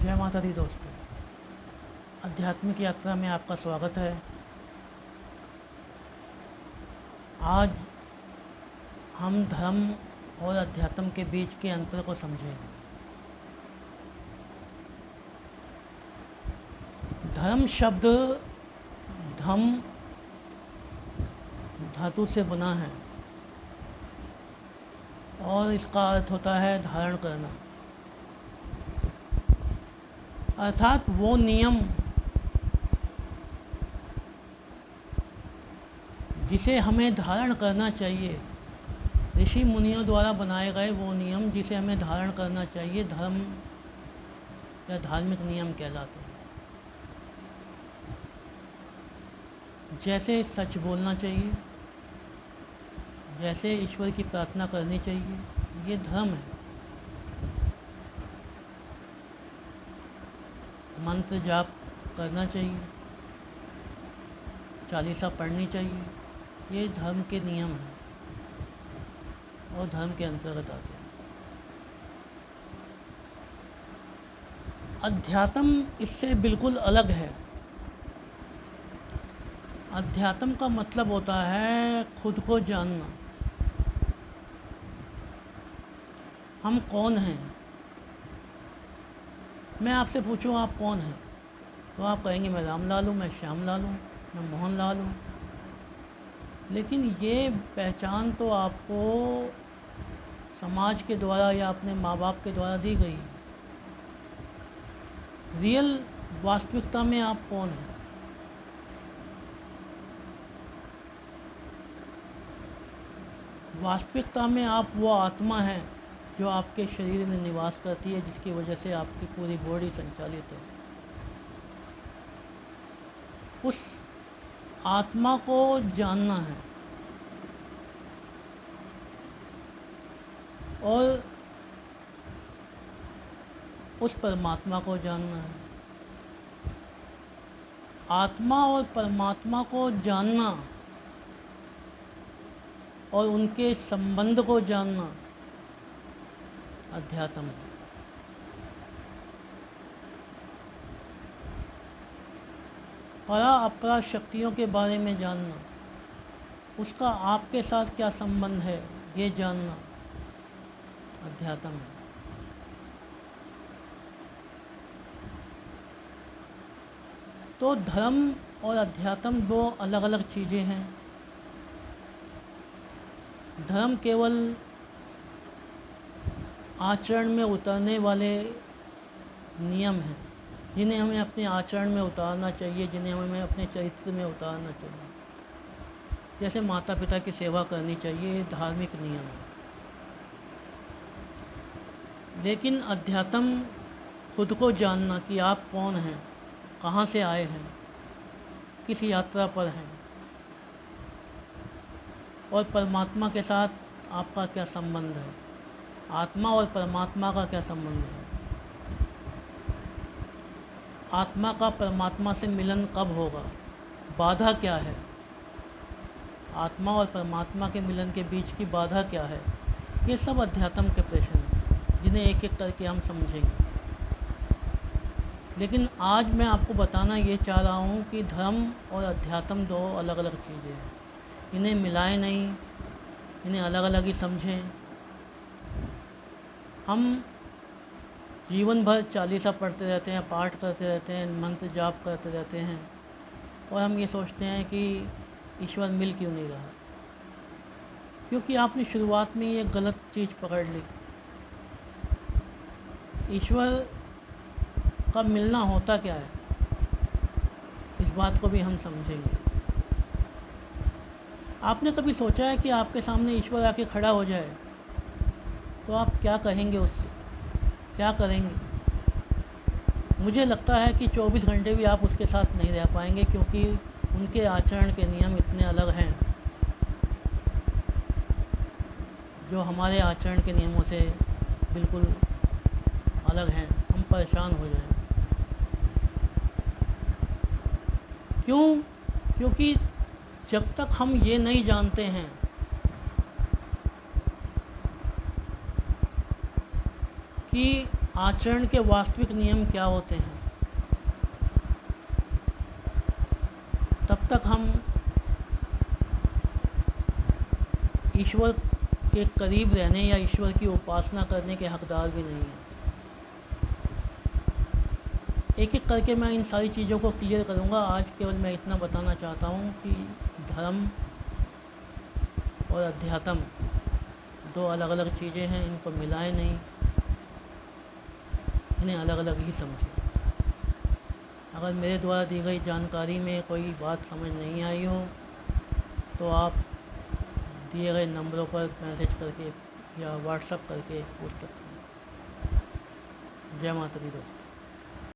जय माता दी दोस्तों, आध्यात्मिक यात्रा में आपका स्वागत है। आज हम धर्म और अध्यात्म के बीच के अंतर को समझेंगे। धर्म शब्द धम धातु से बना है और इसका अर्थ होता है धारण करना, अर्थात वो नियम जिसे हमें धारण करना चाहिए। ऋषि मुनियों द्वारा बनाए गए वो नियम जिसे हमें धारण करना चाहिए, धर्म या धार्मिक नियम कहलाते हैं। जैसे सच बोलना चाहिए, जैसे ईश्वर की प्रार्थना करनी चाहिए, ये धर्म है। मंत्र जाप करना चाहिए, चालीसा पढ़नी चाहिए, ये धर्म के नियम हैं और धर्म के अंतर्गत आते हैं। अध्यात्म इससे बिल्कुल अलग है। अध्यात्म का मतलब होता है खुद को जानना। हम कौन हैं? मैं आपसे पूछूं आप कौन हैं, तो आप कहेंगे मैं रामलाल हूँ, मैं श्यामलाल हूँ, मैं मोहनलाल हूँ। लेकिन ये पहचान तो आपको समाज के द्वारा या अपने माँ बाप के द्वारा दी गई। रियल वास्तविकता में आप कौन हैं? वास्तविकता में आप वो आत्मा हैं जो आपके शरीर में निवास करती है, जिसकी वजह से आपकी पूरी बॉडी संचालित है। उस आत्मा को जानना है और उस परमात्मा को जानना है। आत्मा और परमात्मा को जानना और उनके संबंध को जानना अध्यात्म है। परा अपरा शक्तियों के बारे में जानना, उसका आपके साथ क्या संबंध है, ये जानना अध्यात्म है। तो धर्म और अध्यात्म दो अलग अलग चीज़ें हैं। धर्म केवल आचरण में उतरने वाले नियम हैं, जिन्हें हमें अपने आचरण में उतारना चाहिए, जिन्हें हमें अपने चरित्र में उतारना चाहिए। जैसे माता पिता की सेवा करनी चाहिए, ये धार्मिक नियम है। लेकिन अध्यात्म खुद को जानना कि आप कौन हैं, कहाँ से आए हैं, किस यात्रा पर हैं और परमात्मा के साथ आपका क्या संबंध है, आत्मा और परमात्मा का क्या संबंध है, आत्मा का परमात्मा से मिलन कब होगा, बाधा क्या है, आत्मा और परमात्मा के मिलन के बीच की बाधा क्या है। ये सब अध्यात्म के प्रश्न हैं जिन्हें एक एक करके हम समझेंगे। लेकिन आज मैं आपको बताना ये चाह रहा हूँ कि धर्म और अध्यात्म दो अलग अलग चीज़ें हैं। इन्हें मिलाएं नहीं, इन्हें अलग अलग ही समझें। हम जीवन भर चालीसा पढ़ते रहते हैं, पाठ करते रहते हैं, मंत्र जाप करते रहते हैं और हम ये सोचते हैं कि ईश्वर मिल क्यों नहीं रहा। क्योंकि आपने शुरुआत में ये गलत चीज़ पकड़ ली। ईश्वर का मिलना होता क्या है, इस बात को भी हम समझेंगे। आपने कभी सोचा है कि आपके सामने ईश्वर आके खड़ा हो जाए तो आप क्या कहेंगे, उससे क्या करेंगे? मुझे लगता है कि 24 घंटे भी आप उसके साथ नहीं रह पाएंगे, क्योंकि उनके आचरण के नियम इतने अलग हैं जो हमारे आचरण के नियमों से बिल्कुल अलग हैं। हम परेशान हो जाएं। क्यों? क्योंकि जब तक हम ये नहीं जानते हैं कि आचरण के वास्तविक नियम क्या होते हैं, तब तक हम ईश्वर के करीब रहने या ईश्वर की उपासना करने के हकदार भी नहीं हैं। एक एक करके मैं इन सारी चीज़ों को क्लियर करूँगा। आज केवल मैं इतना बताना चाहता हूँ कि धर्म और अध्यात्म दो अलग अलग चीज़ें हैं, इनको मिलाएं नहीं, इन्हें अलग अलग ही समझें। अगर मेरे द्वारा दी गई जानकारी में कोई बात समझ नहीं आई हो तो आप दिए गए नंबरों पर मैसेज करके या व्हाट्सएप करके पूछ सकते हैं। जय माता दी दोस्तों।